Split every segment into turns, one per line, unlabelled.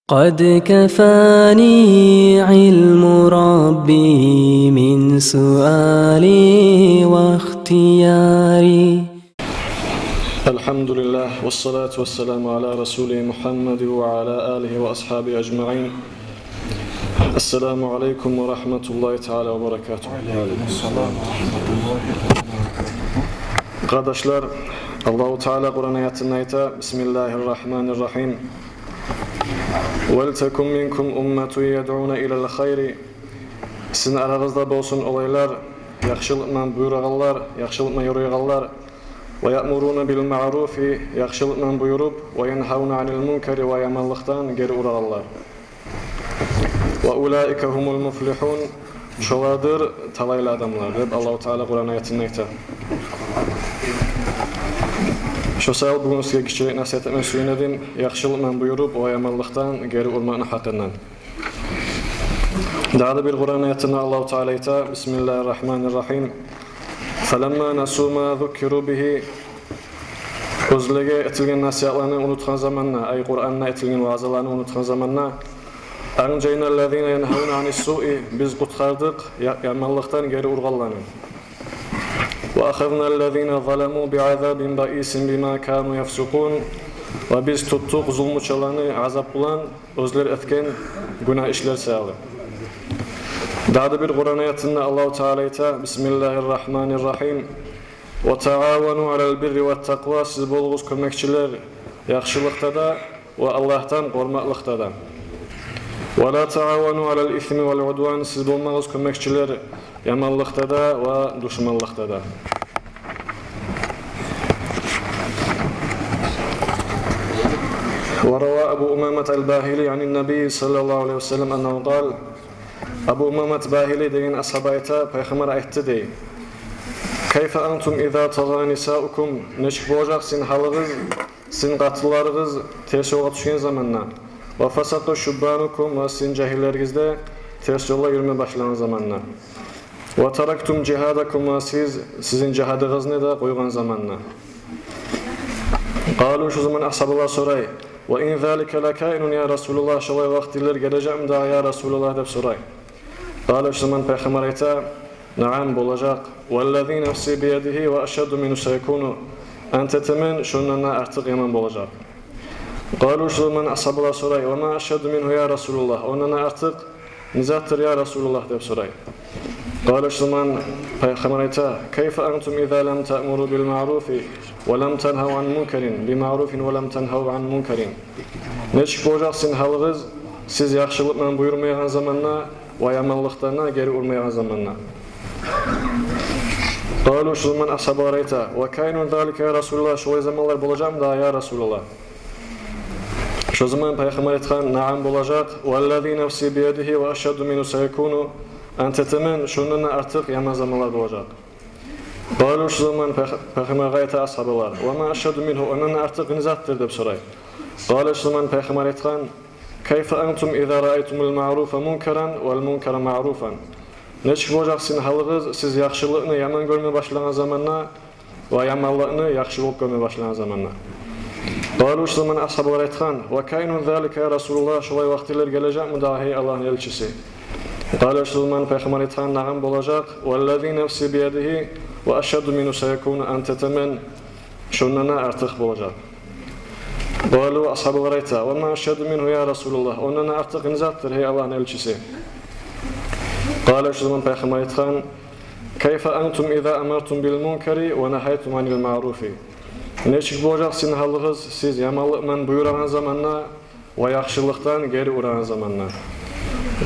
قد كفاني علم ربي من سؤالي واختياري.
الحمد لله والصلاة والسلام على رسول محمد وعلى آله وأصحابه أجمعين. السلام عليكم ورحمة الله تعالى وبركاته. Kardeşler, Allah-u Teala Kur'an ayetinde ayta Bismillahirrahmanirrahim. وَلْتَكُمْ مِنْكُمْ أُمَّةٌ يَدْعُونَ إِلَى الْخَيْرِ. Sizin aranızda bolsun olaylar, yaxşılıkla buyurağanlar, yaxşılıkla yürüyağanlar. وَيَأْمُرُونَ بِالْمَعْرُوفِ yaxşılıkla buyurup, وَيَنْهَوْنَ عَنِ الْمُنْكَرِ وَيَمَلِّقْتَن geri urağanlar. وَأُولَٰئِكَ هُمُ الْمُفْلِحُونَ. Şolardır talaylı adamlar. Hep Allah-u Teala Kur'an ayetinde ayta. Şu sayıl bugün sizge kişilik nasihat etmek suyunedin, yaxşılıkla buyurup, o yamanlıktan geri urmağın hakkından. Daha da bir Kur'an ayetinde Allah-u Teala ayta, Bismillahirrahmanirrahim. فَلَمَّا نَسُوا مَا ذُكِّرُوا بِهِ. Özlege etilgen nasihatlarını unutkan zamanla, ay Kur'an'na etilgen vaazlarını unutkan zamanla, اَنْجَيْنَا الَّذ۪ينَ يَنْهَوْنَ عَنِ السُّؤِ. Biz kutkardık, yamanlıktan geri urgallanın. وَأَخَذْنَا الَّذ۪ينَ ظَلَمُوا بِعَذَابٍ بَئِيسٍ بِمَا كَانُوا يَفْسُقُونَ. Ve biz tuttuk zulmü çalanı, azap bulan, özler etken günah işler sağlı. Daha da bir Kur'an ayetinde Allah-u Teala ayta Bismillahirrahmanirrahim. وَتَعَاوَنُوا عَلَى الْبِرِّ وَالتَّقْوَى. Siz bolğuz kömekçiler yaxşılıkta da ve Allah'tan kormaklıkta da. وَلَا تَعَاوَنُوا عَلَى الْإِثْمِ وَالْعُدْوَانِ. Siz bolmağız kömekçiler yamanlıkta da ve düşmanlıkta da. وروى أبو أمامة الباهلي عن النبي صلى الله عليه وسلم أنه قال. Abu Umamet Bahili deyin ashabayta Peygamber aytti dey. Keyfe antum izâ tazâ nisâukum. Neçik bolacak sin halığız, sin qatıllarınız ters yola düşen zamanla. Ve fasaqı şubbanukum ve sin cahillergizde ters yola yürüme başlanan zamanla. Ve taraktum cihadakum ve sizin cihadınızı da koygan zamanla. Qalu şu zaman ashabalar soray. Ve in zâlike lekainun ya Resulullah. Şolay vaktiler geleceğim daha ya Resulullah dep soray. Qalu şu zaman Peygamber ayta Naam bolacak. وَالَّذ۪ي نَفْسِي بِيَدِهِ وَأَشَدُّ مِنُ سَيْكُونُ. Entetemen şunlarına artık yaman bolacak. Qalu şu zaman ashabalar soray. وَمَا أَشَدُّ مِنْهُ ya Resulullah. Onlarına artık nizattır ya Resulullah dep soray. Qalu şu zaman Peygamber ayta كَيْفَ أَنْتُمْ إِذَا لَمْ تَأْمُرُوا بِالْمَعْرُوفِ وَلَمْ تَنْهَوْا عَنْ مُنْكَرٍ بِمَعْرُوفٍ وَلَمْ تَنْهَوْا عَنْ مُنْكَرٍ. Neçik bolacaksın halığız, siz yaxşılıkla buyurmayan zamanla ve yamanlıklarına geri urmayan zamanla. Qalu şu zaman ashabalar ayta ve kainun zalika ya Resulullah. Şolay zamanlar bolacağım da ya Resulullah. Şu zaman Peygamber aytkan naam bolacak. وَالَّذ۪ي نَفْسِي بِيَدِهِ وَأَشَدُّ مِنُ سَيْكُونُ. Entetemen şunlarına artık yaman zamanlar bolacak. Qalu şu zaman Peygamber ayta ashabalar وَمَا أَشَدُّ مِنْهُ. Onlarına artık nizattır dep soray. Qalu şu zaman Peygamber aytkan كَيْفَ أَنْتُمْ إِذَا رَأَيْتُمُ الْمَعْرُوفَ مُنْكَرًا وَالْمُنْكَرَ مَعْرُوفًا. Neçik bolacaksın halığız, siz yaxşılığını yaman görmeye başlayan zamanla ve yamanlığını yaxşılık görmeye başlayan zamanla. Qalu şu zaman ashabalar aytkan ve kainun zalika ya Resulullah. Şolay vaktiler gelecek mi dahi Allah'ın elçisi? Qalu şu zaman Peygamber aytkan nağam bolacak. وَالَّذ۪ي نَفْسِي بِيَدِهِ وَأَشَدُّ مِنُ سَيَكُونَ. Entetemen şunlarına artık bolacak. Qalu ashabalar ayta وَمَا أَشَدُّ مِنْهُ ya Resulullah. Onlarına artık nizattır hey Allah'ın elçisi. Qalu şu zaman Peygamber aytkan Keyfe antum izâ amartum bil munkari ve nehaytum anil ma'rufi. Neçik bolacaksın halığız, siz yamanlıkla buyuran zamanla ve yaxşılıktan geri uğrayan zamanla.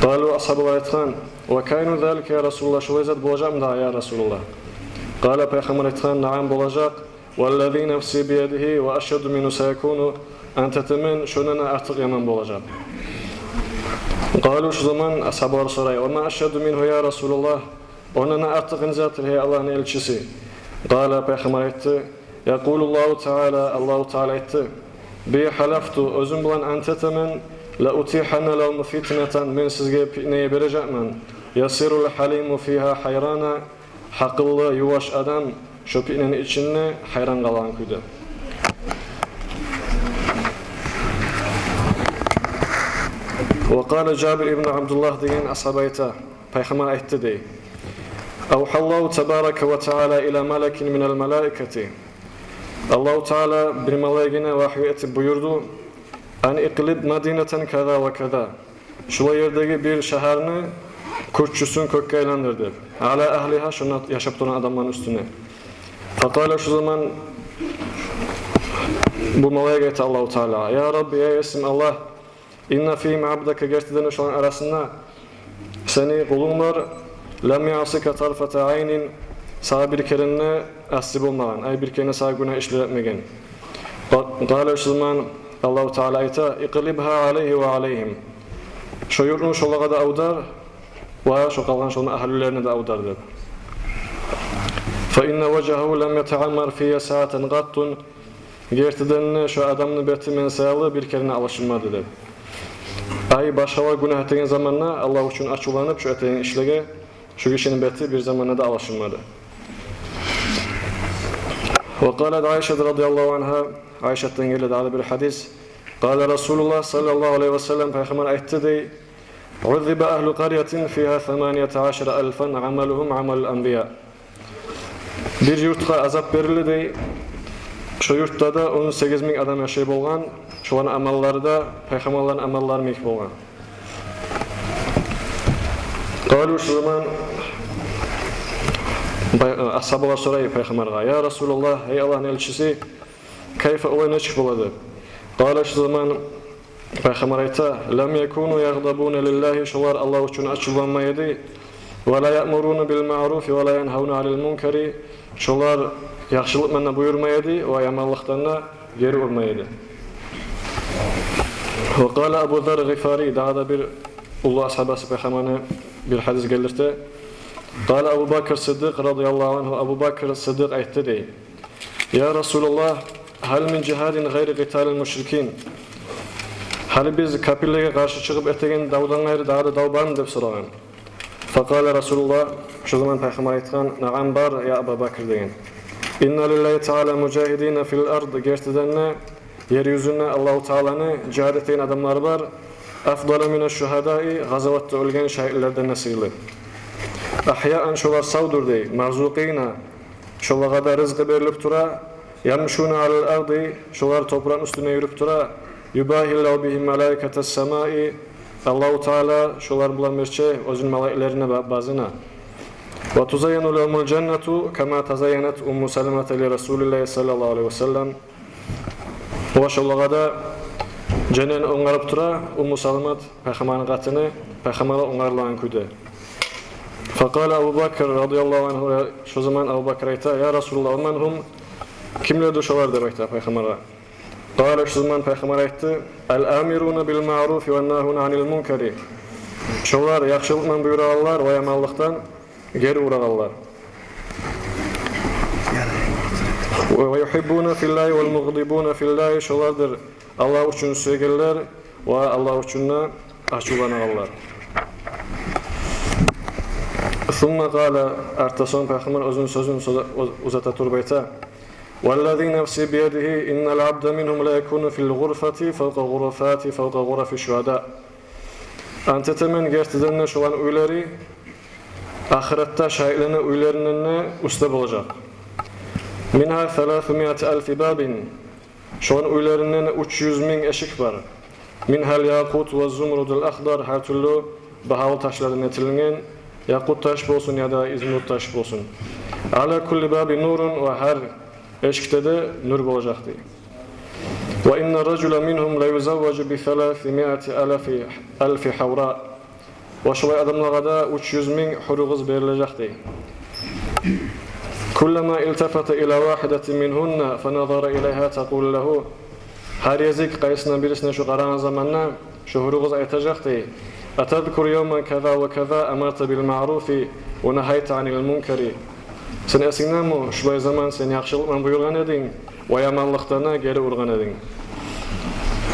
Qalu ashabalar aytkan ve kainu zalika ya Resulullah. Şolay zat bolacağım da ya Resulullah. Qala Peygamber aytkan naam bolacak. وَالَّذ۪ي نَفْسِي بِيَدِهِ وَأَشَدُّ مِنُ سَيَكُونُ. Entetemen şunlarına artık yaman bolacak. Qalu şu zaman ashabalar soray. وَمَا أَشَدُّ مِنْهُ ya Resulullah. Onlarına artık nizattır hey Allah'ın elçisi. Qala Peygamber aytti. Yekulullahu Teala. Allah-u Teala aytti. Bi halaftu. Özüm bulan entetemen la utihanna lahum fitneten. Men sizge fitneyi bereceğim. Yasirul halimu fiha hayrana. Hakıllı yuvaş adam şu fitnenin içinde hayran kalan kuydu. وقال جابر ibn Abdullah degan ashab ayta, payg'ambar aytdi dey. Avhallahu tebaraka ve teala ila melekin minel melaiketi. Allahu Teala bir meleğine vahiy etip buyurdu. An iqlib madineten kaza ve kaza. Şu yerdeki bir şehrini kurtçusun kökke aylandır deb. Ala ahliha şuna yaşap duran adamların üstüne. Fakale şu zaman bu meleğe aytdı Allahu Teala. Ya Rabbi ey isim Allah. İnna fîm abdeke gerçekten şu an arasında seni kulun var. Lem yasika tarfata aynin sağ bir kerine asib olmagan. Ay bir kerine sağ günah işletmegen. Kâle şu zaman Allah-u Teala ayta iqlibha aleyhi ve aleyhim. Şu yurtun şolağa da avdar ve şu kalan şolun ahlülerine de avdar dedi. Fe inne vecahu lem yeta'ammar fiyye saaten gattun. Gerçekten şu adamın beti mensalı bir kerine alışılmadı dedi. Ay başka günah ettiğin zamanla Allah için açılanıp şu ettiğin işlege şu kişinin beti bir zamanla da alışılmadı. Ve kâlet Ayşe radıyallahu anha Ayşe'den geldi bir hadis. Kâle Resulullah sallallahu aleyhi ve sellem Peygamber ayette dey Uzzibe ahlu qaryatin fiha 18.000 amaluhum amalul anbiya. Bir yurtqa azap verildi dey. Şu yurtda da 18.000 adam yaşayıp olgan. Şuların amalları da peygamberlerin amalları mekip olgan. Kâlu şu zaman ashabalar sorayı peygamberga. Ya Resulullah, ey Allah'ın elçisi, kayfa olay ne çıkıp oladı? Kâle şu zaman peygamber ayta, lem yekunu yagdabune lillahi, şular Allah için açılanmaydı. Ve la ya'murunu bil ma'rufi ve la yenhavunu alil munkari, şular yaxşılık menne buyurmaydı ve yamanlıktan geri olmaydı. Ve kâle Abu Zar Gıfari, daha da bir ulu ashabası peygamberine bir hadis gelirse, kâle Abu Bakr Sıddık radıyallahu anh, Abu Bakr Sıddık ayette dey. Ya Resulullah, hal min cihadin gayri qitalil müşrikin. Hal biz kapillege karşı çıkıp etegen davdan gayrı daha da dav barmı dep soragan. Fakale Resulullah, şu zaman peygamber aytgan, na'am bar ya Abu Bakr degen. İnna lillahi ta'ala mücahidine fil ard, gerçekten yeryüzüne Allah-u Teala'nı cihad ettiğin adamlar var. Afdalı mine şuhadai, gazavatta ölgen şahitlerden nesili. Ahya'an şolar savdur dey, marzuqina, şolağa da rızkı berilip tura, yamşuna alel ardi, şolar toprağın üstüne yürüp tura, yubahillahu bihim melaiketes semai, Allah-u Teala şolar bulan merçe, özün melaiklerine bazına. Ve tuzayyenu lehumul cennetu, kema tazayyenet Ummu Salemete li Resulillahi sallallahu aleyhi ve sellem. O şolağa da cennet ongarıp tura, Ummu Salemet, peygamberin katını, peygamberle ongarılan küde. Fakale Abu Bakr radıyallahu anh, şu zaman Abu Bakr ayta, ya Resulullah, menhum, kimlerdir şolar demektir peygamber'e. Kâle şu zaman peygamber aytı, el-amiruna bil ma'rufi ve nahuna anil munkari. Şolar yaxşılıkla buyurarlar ve yamanlıktan geri uğrarlar. Ve yuhibbuna fillahi vel mughdibuna fillahi, şolardır Allah için sevgiler ve Allah için açılanarlar. Thumma qala artason peygamber özün sözün uzata turbayta. Vellezî nefsi biyedihi innel abde minhum la yekunu fil gurfati fevqa gurfati fevqa gurafi şuhada. Antetemen gerçekten şu an uyları ahirette şahitlerine uylarının usta olacak. Minha 300.000 babin. Şu an uylarının 300.000 eşik var. Minhal yakut ve zumrudul akhdar, her türlü bahalı taşlardan etilen yakut taş olsun ya da izmut taş olsun. Ala kulli babi nurun, ve her eşikte de nur olacaktı. Ve inna racula minhum la yuzavvacu bi 300.000 havra. Ve şu adamlara da 300.000 huru kız verilecekti. Kullama iltafata ila vahidatin minhunna fanazara ilayha taqul lahu. Her yezik kayısından birisine şu karan zamanla şu huru kız aytacaktı. Atadkur yevmen kaza ve kaza amarta bil ma'rufi ve nehayta anil munkari. Sen esinden mi şu zaman sen yaxşılıkla buyurgan edin ve yamanlıklarına geri urgan edin.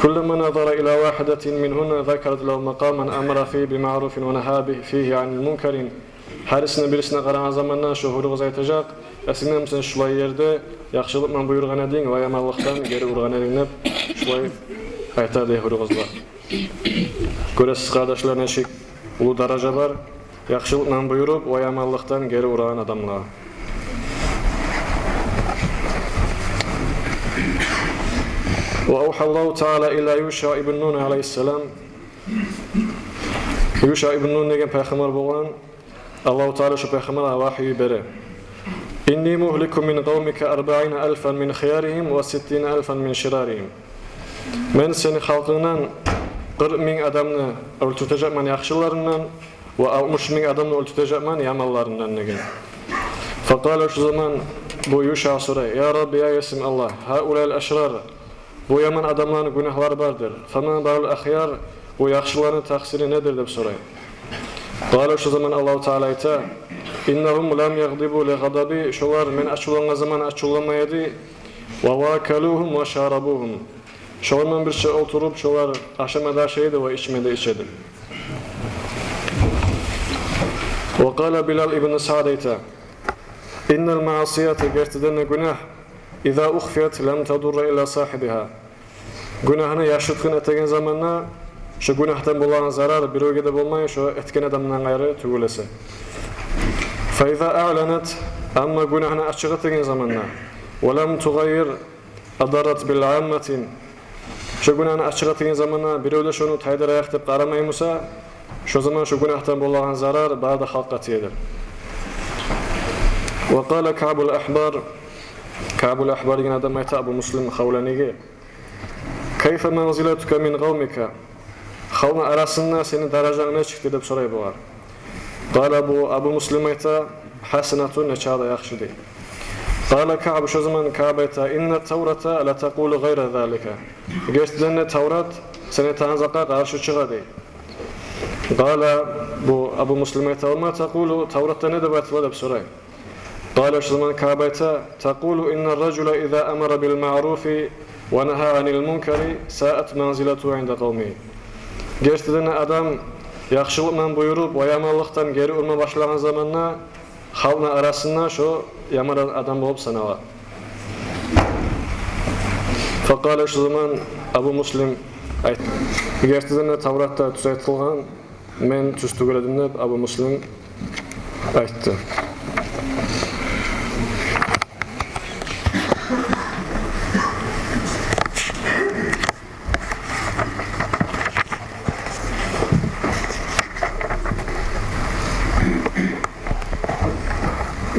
Kullama nazara ila vahidatin minhunna zakarat lahu maqaman amara fi bi ma'rufin ve neha fihi anil munkarin. Her birisine karan zamanla şu huru kız aytacak. Esinden sen şu yerde yaxşılıkla buyurgan edin ve yamanlıktan geri urgan edin. Şulay aytar dey huru kızlar. Göresiz kardeşler neşik ulu daraja var. Yaxşılıkla buyurup o yamanlıktan geri uğrayan adamlar. وأوحى الله تعالى إلى يوشع ibn Nun aleyhisselam. Yuşa ibn Nun degen peygamber bolgan Allahu Teala şu peygambere vahiy bere. İnni muhlikum min qavmika 40,000 min khiyarihim ve 60,000 min şirarihim. Men seni halkından 40,000 adamını öldürtecekman yaxşılarından ve 60,000 adamını öldürtecekman yamallarından degen. Fakale şu zaman bu Yuşa soray: Ya Rabbi ya yesim Allah, haula'l eşrar. Bu yaman adamların günahları vardır. Faman ba'ul ahyar, bu yaxşıların taksiri nedir deb soray. Qala şu zaman Allahu Teala ayta: İnnahum lam yaghdibu li ghadabi, şolar men açulan zaman açulamaydı. Ve vakaluhum ve şarabuhum. Şolar bir şey oturup şolar aşamada şeydi ve içmede içedi. Ve qala Bilal ibn Sa'd ayta: İnnel ma'asiyete gertidenne günah İza ukhfiyat lam tadurra illa sahibiha. Günahını yaşıtkın etken zamanla şu günahtan bolan zarar bir ögede bolmay şu etken adamdan gayrı tügülese. Fa iza a'lanat, amma günahını açık etken zamanla ve lam tughayyir adarat bil ammatin. Şu günahını açık etken zamanla bir öde şunu taydar ayak dep qaramaymusa, şu zaman şu günahtan bolan zarar barda halqa tiyedir. Ve qala Ka'bul ahbar, Ka'bul ahbar degan adam ayta Abu Muslim Xavlaniga: Kayfa manzilatuka min qawmika? Xavma arasında senin darajan ne çıktı deb soray bolar. Qala bu Abu Muslim ayta: Hasanatun, neçada yaxşı dey. Qala Ka'b şu zaman Ka'b ayta: Inna Tavrata la taqulu gayra zalika. Gerçekten Tavrat seni tanzaqa qarşı çığa dey. Qala bu Abu Muslim ayta: Ma taqulu, Tavratda ne deb soray. قال şu zaman Ka'b'ta taqulu inna ar-racula iza amara bil ma'rufi ve naha anil munkari sa'at manzilatu 'inda qawmi. Gerçekten adam yaxşılıkla buyurup ve yamanlıktan geri urma başlayan zamanla halkla arasında şu yaman adam bolup sanala. Faqala şu zaman Abu Muslim aytdı: Gerçekten Tavratda tuzaytılgan men tüstü göredim deb Abu Muslim aytdı.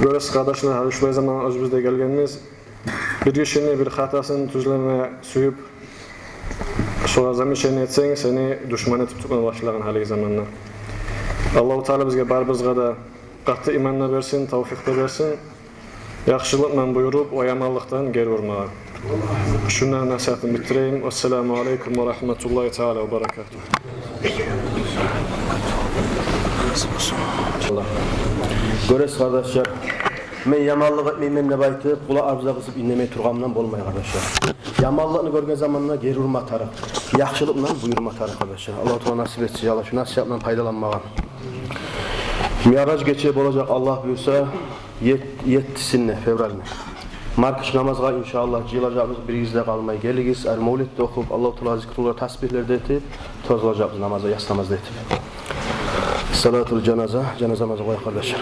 Göresiz kardeşler, şu zaman özümüzde gelgenimiz bir kişinin bir hatasını tuzlarına suyup sonra zamişeni etsen seni düşman etip tutmaya başlayan hali zamanlar. Allah-u Teala bizge barbizga da qatı imanla versin, tavfiqda versin. Yaxşılıkla buyurup o yamanlıktan geri vurmağa. Şundan nasihatimi bitireyim. Esselamu aleyküm ve rahmetullahi teala ve berekatuhu.
Göresiz kardeşler, men yamanlık etmeymen ne baytı, kula arzuza kısıp inlemeye turgamdan bolmay kardeşler. Yamanlığını görgen zamanına geri vurma tarık, yaxşılıkla buyurma tarık kardeşler. Allah-u Teala nasip etsin Allah, şu nasihatla faydalanmağa. Miraç geçip olacak Allah buyursa 7'sinde fevralinde. Markış namazga inşallah cılacağımız bir izle kalmayı geligiz. Mevlid'de okup Allah-u Teala zikrullah tasbihlerde etip tozulacağımız namaza, yas namazda etip. Salatul cenaze, cenazamızı koy kardeşler.